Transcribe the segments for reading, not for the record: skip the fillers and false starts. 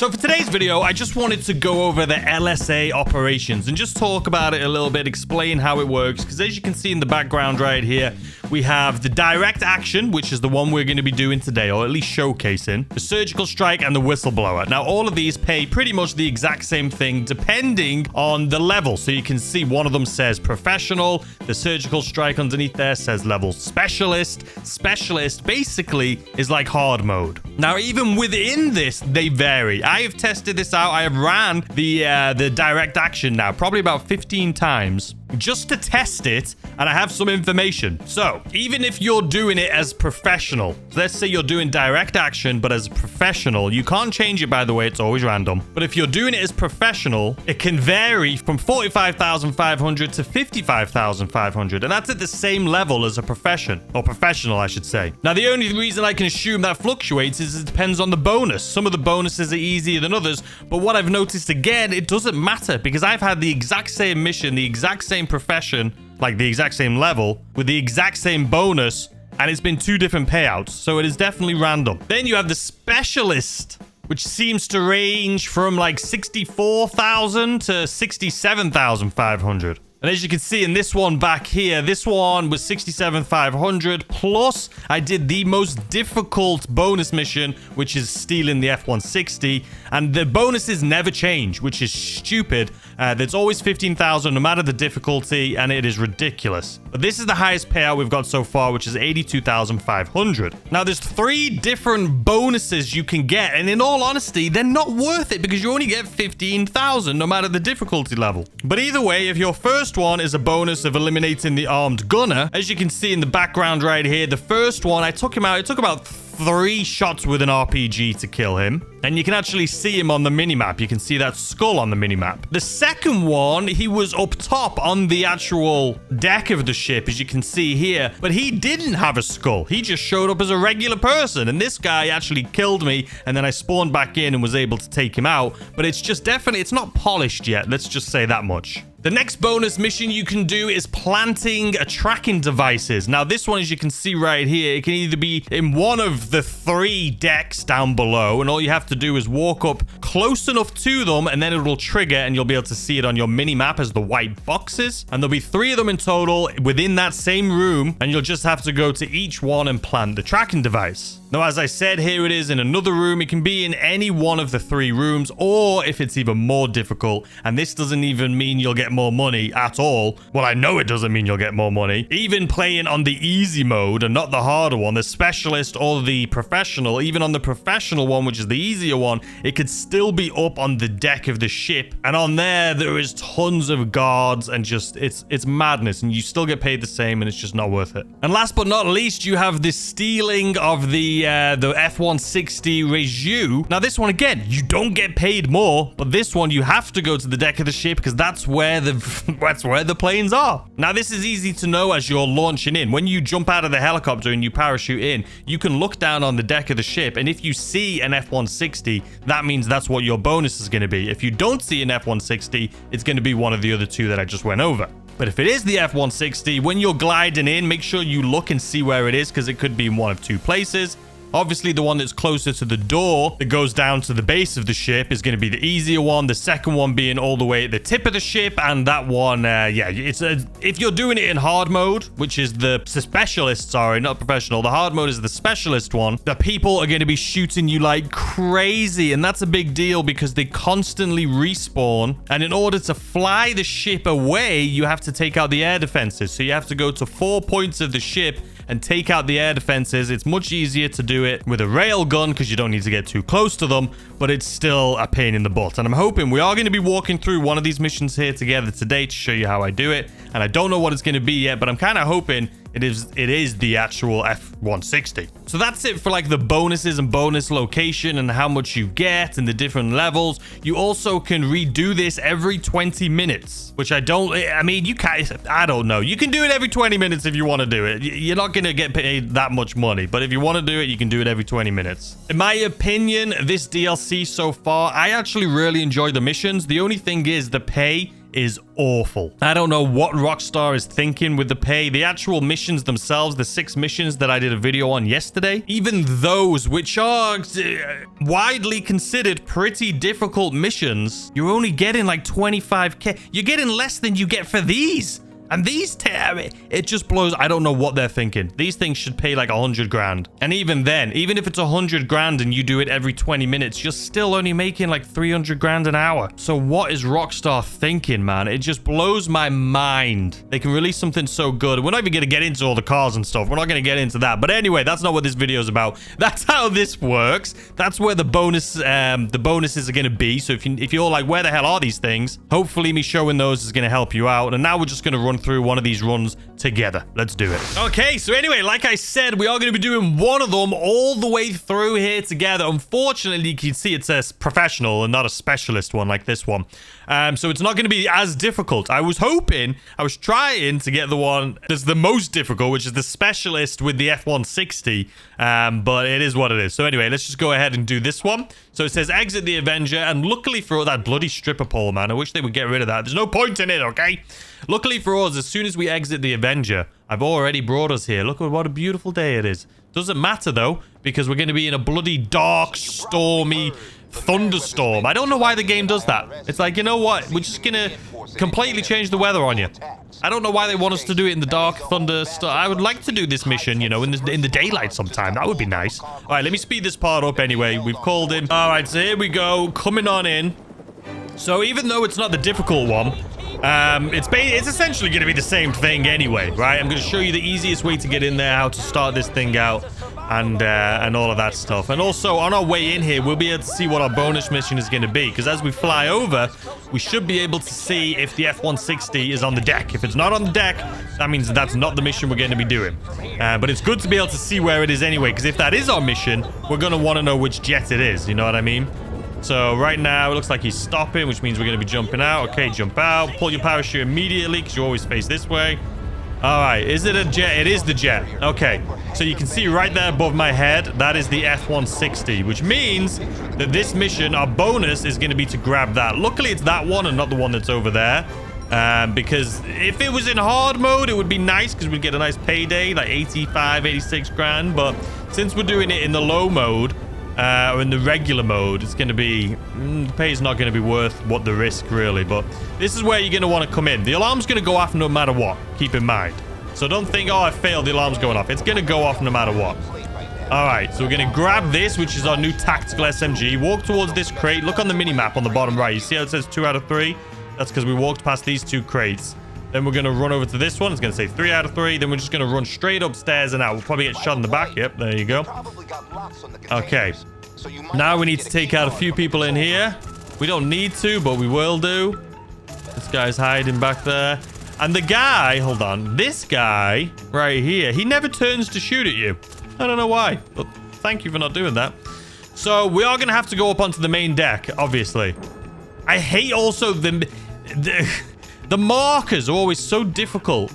So for today's video, I just wanted to go over the LSA operations and just talk about it a little bit, explain how it works. Because as you can see in the background right here, we have the direct action, which is the one we're going to be doing today, or at least showcasing, the surgical strike and the whistleblower. Now, all of these pay pretty much the exact same thing depending on the level. So you can see one of them says professional, the surgical strike underneath there says level specialist. Specialist basically is like hard mode. Now, even within this, they vary. I have tested this out. I have ran the direct action now probably about 15 times just to test it, and I have some information. So even if you're doing it as professional, let's say you're doing direct action but as professional, you can't change it, by the way, it's always random. But if you're doing it as professional, it can vary from 45,500 to 55,500, and that's at the same level as a professional, I should say. Now, the only reason I can assume that fluctuates is it depends on the bonus. Some of the bonuses are easier than others, but what I've noticed again, it doesn't matter, because I've had the exact same mission, the exact same profession, like the exact same level, with the exact same bonus, and it's been two different payouts, so it is definitely random. Then you have the specialist, which seems to range from like 64,000 to 67,500. And as you can see in this one back here, this one was 67,500. Plus, I did the most difficult bonus mission, which is stealing the F-160. And the bonuses never change, which is stupid. There's always 15,000 no matter the difficulty, and it is ridiculous. But this is the highest payout we've got so far, which is 82,500. Now, there's 3 different bonuses you can get. And in all honesty, they're not worth it because you only get 15,000 no matter the difficulty level. But either way, if your first one is a bonus of eliminating the armed gunner, as you can see in the background right here, the first one, I took him out. It took about 3 shots with an RPG to kill him. And you can actually see him on the minimap. You can see that skull on the minimap. The second one, he was up top on the actual deck of the ship, as you can see here. But he didn't have a skull. He just showed up as a regular person. And this guy actually killed me. And then I spawned back in and was able to take him out. But it's just definitely, it's not polished yet. Let's just say that much. The next bonus mission you can do is planting tracking devices. Now, this one, as you can see right here, it can either be in one of the 3 decks down below, and all you have to do is walk up close enough to them, and then it will trigger, and you'll be able to see it on your mini-map as the white boxes. And there'll be 3 of them in total within that same room, and you'll just have to go to each one and plant the tracking device. Now, as I said, here it is in another room. It can be in any one of the 3 rooms, or if it's even more difficult, and this doesn't even mean you'll get more money at all. Well, I know it doesn't mean you'll get more money. Even playing on the easy mode and not the harder one, the specialist or the professional, even on the professional one, which is the easier one, it could still be up on the deck of the ship. And on there is tons of guards, and just it's madness, and you still get paid the same, and it's just not worth it. And last but not least, you have the stealing of the F-160 Reju. Now, this one, again, you don't get paid more, but this one, you have to go to the deck of the ship because that's where the planes are. Now, this is easy to know as you're launching in. When you jump out of the helicopter and you parachute in, you can look down on the deck of the ship, and if you see an F-160, that means that's what your bonus is going to be. If you don't see an F-160, it's going to be one of the other 2 that I just went over. But if it is the F-160, when you're gliding in, make sure you look and see where it is, because it could be in one of 2 places. Obviously, the one that's closer to the door that goes down to the base of the ship is going to be the easier one. The second one being all the way at the tip of the ship. And that one, if you're doing it in hard mode, which is the specialist, sorry, not professional. The hard mode is the specialist one. The people are going to be shooting you like crazy. And that's a big deal because they constantly respawn. And in order to fly the ship away, you have to take out the air defenses. So you have to go to 4 points of the ship and take out the air defenses. It's much easier to do it with a rail gun because you don't need to get too close to them, but it's still a pain in the butt. And I'm hoping we are going to be walking through one of these missions here together today to show you how I do it. And I don't know what it's going to be yet, but I'm kind of hoping it is the actual F-160. So that's it for like the bonuses and bonus location and how much you get and the different levels. You also can redo this every 20 minutes, which I mean, you can't, I don't know. You can do it every 20 minutes if you want to do it. You're not going to get paid that much money, but if you want to do it, you can do it every 20 minutes. In my opinion, this DLC so far, I actually really enjoy the missions. The only thing is the pay is awful. I don't know what Rockstar is thinking with the pay. The actual missions themselves, the 6 missions that I did a video on yesterday, even those which are widely considered pretty difficult missions, you're only getting like 25k. You're getting less than you get for these. And these, it just blows. I don't know what they're thinking. These things should pay like 100 grand. And even then, even if it's 100 grand and you do it every 20 minutes, you're still only making like 300 grand an hour. So what is Rockstar thinking, man? It just blows my mind. They can release something so good. We're not even going to get into all the cars and stuff. We're not going to get into that. But anyway, that's not what this video is about. That's how this works. That's where the bonuses are going to be. So if you're like, where the hell are these things? Hopefully me showing those is going to help you out. And now we're just going to run through one of these runs together. Let's do it. Okay, so anyway, like I said, we are going to be doing one of them all the way through here together. Unfortunately, you can see it says professional and not a specialist one like this one. So it's not going to be as difficult. I was trying to get the one that's the most difficult, which is the specialist with the F-160. But it is what it is. So anyway, let's just go ahead and do this one. So it says exit the Avenger. And luckily for all that bloody stripper pole, man, I wish they would get rid of that. There's no point in it, okay? Luckily for us, as soon as we exit the Avenger, I've already brought us here. Look at what a beautiful day it is. Doesn't matter, though, because we're going to be in a bloody dark, stormy thunderstorm. I don't know why the game does that. It's like, you know what? We're just going to completely change the weather on you. I don't know why they want us to do it in the dark thunderstorm. I would like to do this mission, you know, in the daylight sometime. That would be nice. All right, let me speed this part up anyway. We've called him. All right, so here we go. Coming on in. So even though it's not the difficult one, it's essentially going to be the same thing anyway, right? I'm going to show you the easiest way to get in there, how to start this thing out, and all of that stuff. And also, on our way in here, we'll be able to see what our bonus mission is going to be, because as we fly over, we should be able to see if the F-160 is on the deck. If it's not on the deck, that means that's not the mission we're going to be doing. But it's good to be able to see where it is anyway, because if that is our mission, we're going to want to know which jet it is, you know what I mean? So right now, it looks like he's stopping, which means we're going to be jumping out. Okay, jump out. Pull your parachute immediately, because you always face this way. All right, is it a jet? It is the jet. Okay, so you can see right there above my head, that is the F-160, which means that this mission, our bonus, is going to be to grab that. Luckily, it's that one and not the one that's over there. Because if it was in hard mode, it would be nice, because we'd get a nice payday, like 85, 86 grand. But since we're doing it in the low mode, or in the regular mode, it's going to be the pay is not going to be worth what the risk, really. But this is where you're going to want to come in. The alarm's going to go off no matter what, keep in mind. So don't think, oh, I failed, the alarm's going off. It's going to go off no matter what. All right, so we're going to grab this, which is our new tactical SMG. Walk towards this crate. Look on the mini map on the bottom right. You see how it says 2 out of 3? That's because we walked past these 2 crates. Then we're going to run over to this one. It's going to say 3 out of 3. Then we're just going to run straight upstairs and out. We'll probably get shot in the back. Yep, there you go. Okay. Now we need to take out a few people in here. We don't need to, but we will do. This guy's hiding back there. And the guy, hold on. This guy right here, he never turns to shoot at you. I don't know why, but thank you for not doing that. So we are going to have to go up onto the main deck, obviously. I hate also the markers are always so difficult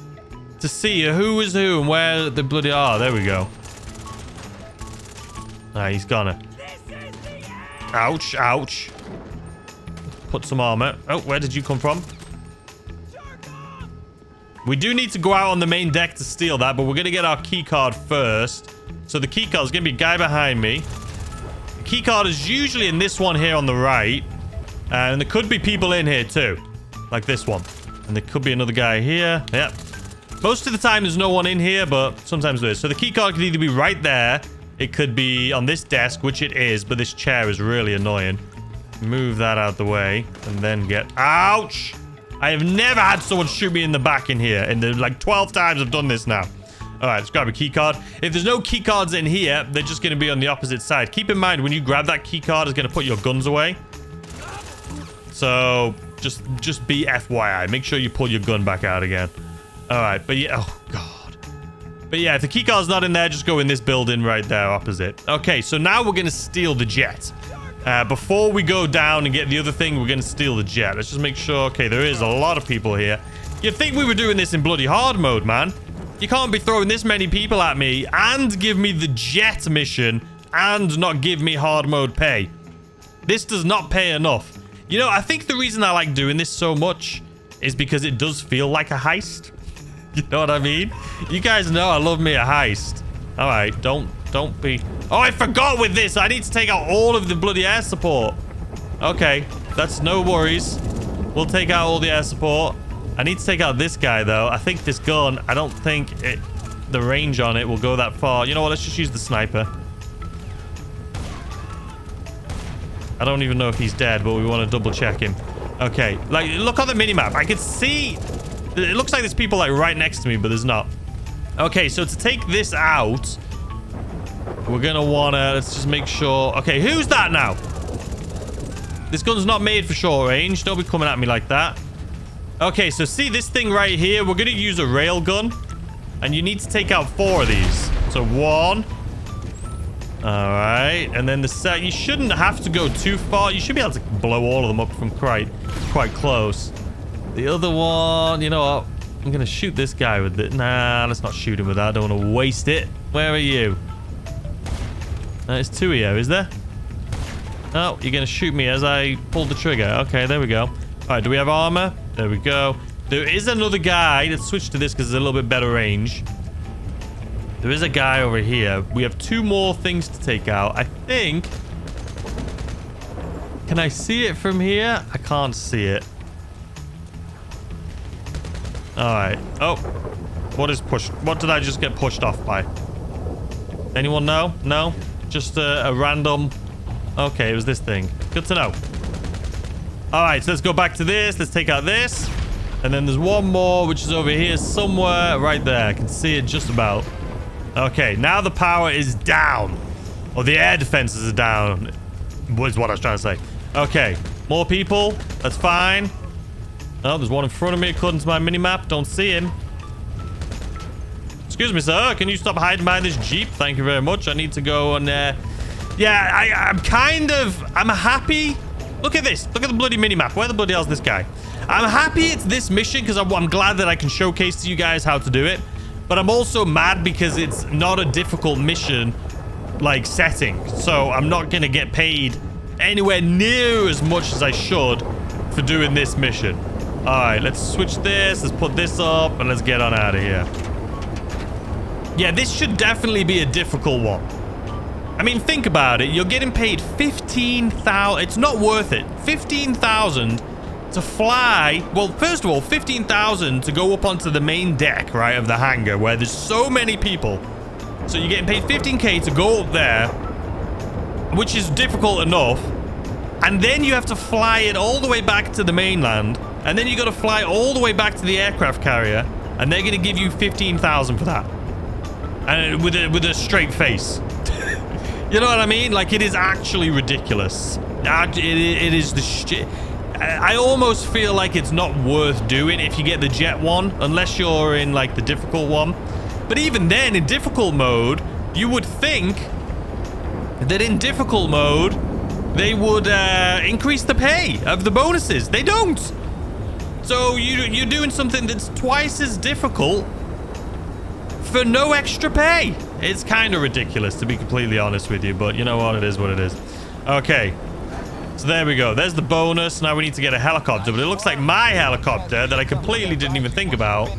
to see who is who and where the bloody are. There we go. Ah, he's gonna. Ouch, ouch. Put some armor. Oh, where did you come from? We do need to go out on the main deck to steal that, but we're going to get our key card first. So the key card is going to be a guy behind me. The key card is usually in this one here on the right. And there could be people in here too. Like this one. And there could be another guy here. Yep. Most of the time there's no one in here, but sometimes there is. So the key card could either be right there. It could be on this desk, which it is, but this chair is really annoying. Move that out the way and then get... Ouch! I have never had someone shoot me in the back in here. And like 12 times I've done this now. All right, let's grab a key card. If there's no key cards in here, they're just going to be on the opposite side. Keep in mind, when you grab that key card, it's going to put your guns away. So just be FYI. Make sure you pull your gun back out again. All right, but yeah, oh God. But yeah, if the key card's not in there, just go in this building right there opposite. Okay, so now we're going to steal the jet. Before we go down and get the other thing, we're going to steal the jet. Let's just make sure. Okay, there is a lot of people here. You'd think we were doing this in bloody hard mode, man. You can't be throwing this many people at me and give me the jet mission and not give me hard mode pay. This does not pay enough. You know, I think the reason I like doing this so much is because it does feel like a heist. You know what I mean? You guys know I love me a heist. All right, don't be... Oh, I forgot with this. I need to take out all of the bloody air support. Okay, that's no worries. We'll take out all the air support. I need to take out this guy, though. I think this gun, I don't think the range on it will go that far. You know what? Let's just use the sniper. I don't even know if he's dead, but we want to double check him. Okay, like, look on the minimap. I can see... It looks like there's people, like, right next to me, but there's not. Okay, so to take this out, we're going to want to... Let's just make sure... Okay, who's that now? This gun's not made for short range. Don't be coming at me like that. Okay, so see this thing right here? We're going to use a rail gun. And you need to take out 4 of these. So 1. All right. And then the set. You shouldn't have to go too far. You should be able to blow all of them up from quite close. The other one, you know what? I'm going to shoot this guy with it. Nah, let's not shoot him with that. I don't want to waste it. Where are you? There's 2 here, is there? Oh, you're going to shoot me as I pull the trigger. Okay, there we go. All right, do we have armor? There we go. There is another guy. Let's switch to this because it's a little bit better range. There is a guy over here. We have 2 more things to take out. I think... Can I see it from here? I can't see it. All right. Oh. What is pushed? What did I just get pushed off by? Anyone know? No? Just a random... Okay, it was this thing. Good to know. All right, so let's go back to this. Let's take out this. And then there's one more, which is over here somewhere. Right there. I can see it just about. Okay, now the power is down. Or the air defenses are down. Was what I was trying to say. Okay, more people. That's fine. Oh, there's one in front of me according to my mini-map. Don't see him. Excuse me, sir. Can you stop hiding behind this Jeep? Thank you very much. I need to go and... Yeah, I'm happy. Look at this. Look at the bloody mini-map. Where the bloody hell's this guy? I'm happy it's this mission because I'm glad that I can showcase to you guys how to do it. But I'm also mad because it's not a difficult mission, like, setting. So I'm not going to get paid anywhere near as much as I should for doing this mission. All right, let's switch this. Let's put this up and let's get on out of here. Yeah, this should definitely be a difficult one. I mean, think about it. You're getting paid 15,000. It's not worth it. 15,000 to fly. Well, first of all, 15,000 to go up onto the main deck, right, of the hangar where there's so many people. So you're getting paid 15K to go up there, which is difficult enough. And then you have to fly it all the way back to the mainland. And then you got to fly all the way back to the aircraft carrier. And they're going to give you 15,000 for that. And with a straight face. You know what I mean? Like, it is actually ridiculous. It is the shit. I almost feel like it's not worth doing if you get the jet one, unless you're in, like, the difficult one. But even then, in difficult mode, you would think that in difficult mode, they would increase the pay of the bonuses. They don't. So you're doing something that's twice as difficult for no extra pay. It's kind of ridiculous, to be completely honest with you, but you know what? It is what it is. Okay. So there we go. There's the bonus. Now we need to get a helicopter, but it looks like my helicopter that I completely didn't even think about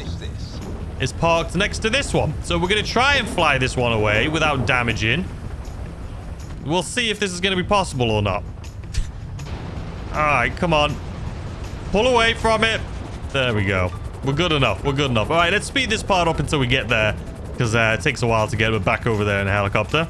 is parked next to this one. So we're going to try and fly this one away without damaging. We'll see if this is going to be possible or not. All right, come on. Pull away from it. There we go. We're good enough. We're good enough. All right, let's speed this part up until we get there, because it takes a while to get back over there in a helicopter.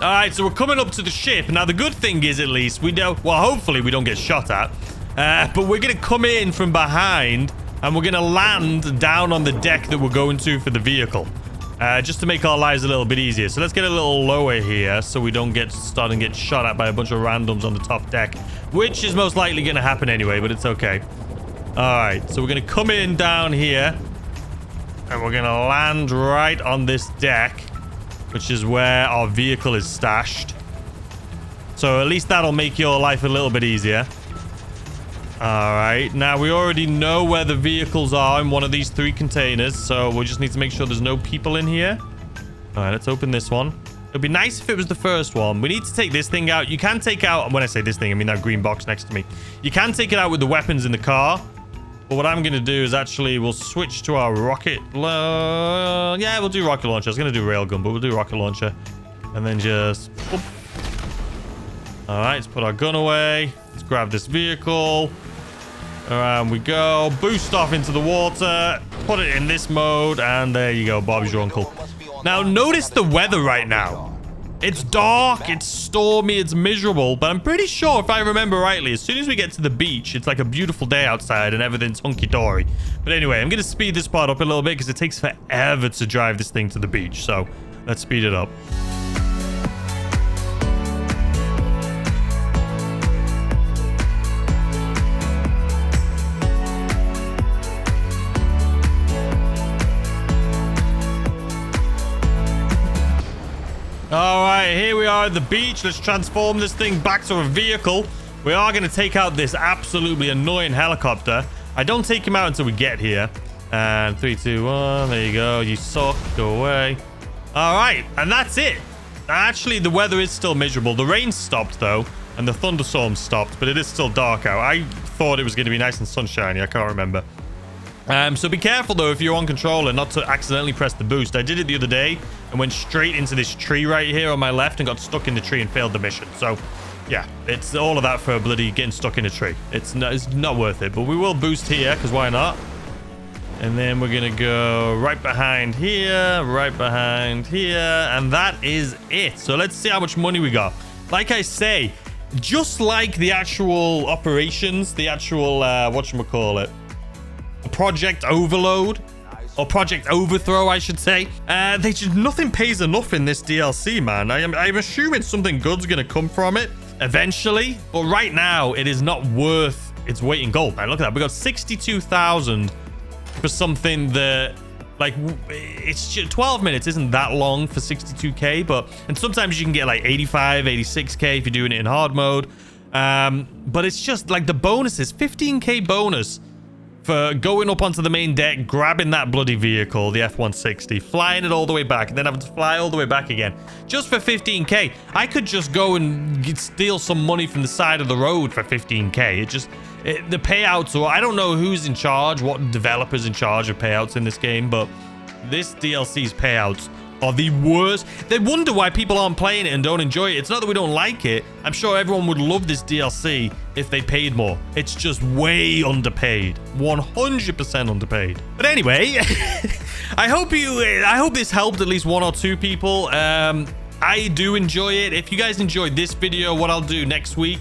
All right, so we're coming up to the ship. Now, the good thing is, at least, we don't... Well, hopefully we don't get shot at. But we're going to come in from behind, and we're going to land down on the deck that we're going to for the vehicle. Just to make our lives a little bit easier. So let's get a little lower here so we don't start and get shot at by a bunch of randoms on the top deck, which is most likely going to happen anyway, but it's okay. All right, so we're going to come in down here, and we're going to land right on this deck, which is where our vehicle is stashed. So at least that'll make your life a little bit easier. All right, now we already know where the vehicles are in one of these 3 containers, so we just need to make sure there's no people in here. All right, let's open this one. It'd be nice if it was the first one. We need to take this thing out. You can take out, when I say this thing, I mean that green box next to me. You can take it out with the weapons in the car. But what I'm going to do is actually we'll switch to our rocket. Yeah, we'll do rocket launcher. I was going to do railgun, but we'll do rocket launcher. And then just... Whoop. All right, let's put our gun away. Let's grab this vehicle. Around we go. Boost off into the water. Put it in this mode. And there you go. Bob's your uncle. Now, notice the weather right now. It's dark, it's stormy, it's miserable, but I'm pretty sure, if I remember rightly, as soon as we get to the beach, it's like a beautiful day outside and everything's hunky-dory. But anyway, I'm going to speed this part up a little bit because it takes forever to drive this thing to the beach. So let's speed it up. All right, here we are at the beach. Let's transform this thing back to a vehicle. We are going to take out this absolutely annoying helicopter. I don't take him out until we get here. And 3, 2, 1. There you go. You suck. Go away. All right, and that's it. Actually, the weather is still miserable. The rain stopped, though, and the thunderstorm stopped, but it is still dark out. I thought it was going to be nice and sunshiny. I can't remember. So be careful, though, if you're on controller, not to accidentally press the boost. I did it the other day and went straight into this tree right here on my left and got stuck in the tree and failed the mission. So, yeah, it's all of that for bloody getting stuck in a tree. It's not worth it, but we will boost here, because why not? And then we're going to go right behind here, and that is it. So let's see how much money we got. Like I say, just like the actual operations, the actual, whatchamacallit, Project Overload, or Project Overthrow, I should say. Nothing pays enough in this DLC, man. I'm assuming something good's gonna come from it eventually, but right now it is not worth its weight in gold. Man, look at that. We got 62,000 for something that, like, it's 12 minutes isn't that long for 62k, and sometimes you can get like 85, 86k if you're doing it in hard mode. But it's just like the bonuses, 15k bonus for going up onto the main deck, grabbing that bloody vehicle, the F-160, flying it all the way back, and then having to fly all the way back again. Just for 15k. I could just go and steal some money from the side of the road for 15k. The payouts, or I don't know who's in charge, what developer's in charge of payouts in this game, but this DLC's payouts are the worst. They wonder why people aren't playing it and don't enjoy it. It's not that we don't like it. I'm sure everyone would love this DLC if they paid more. It's just way underpaid. 100% underpaid. But anyway, I hope this helped at least one or two people. I do enjoy it. If you guys enjoyed this video, what I'll do next week,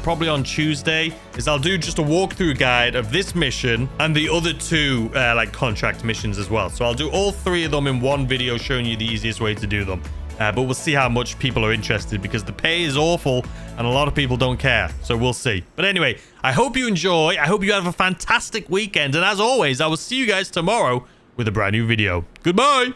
probably on Tuesday, is I'll do just a walkthrough guide of this mission and the other two like contract missions as well. So I'll do all three of them in one video showing you the easiest way to do them. But we'll see how much people are interested, because the pay is awful and a lot of people don't care. So we'll see. But anyway, I hope you enjoy. I hope you have a fantastic weekend. And as always, I will see you guys tomorrow with a brand new video. Goodbye.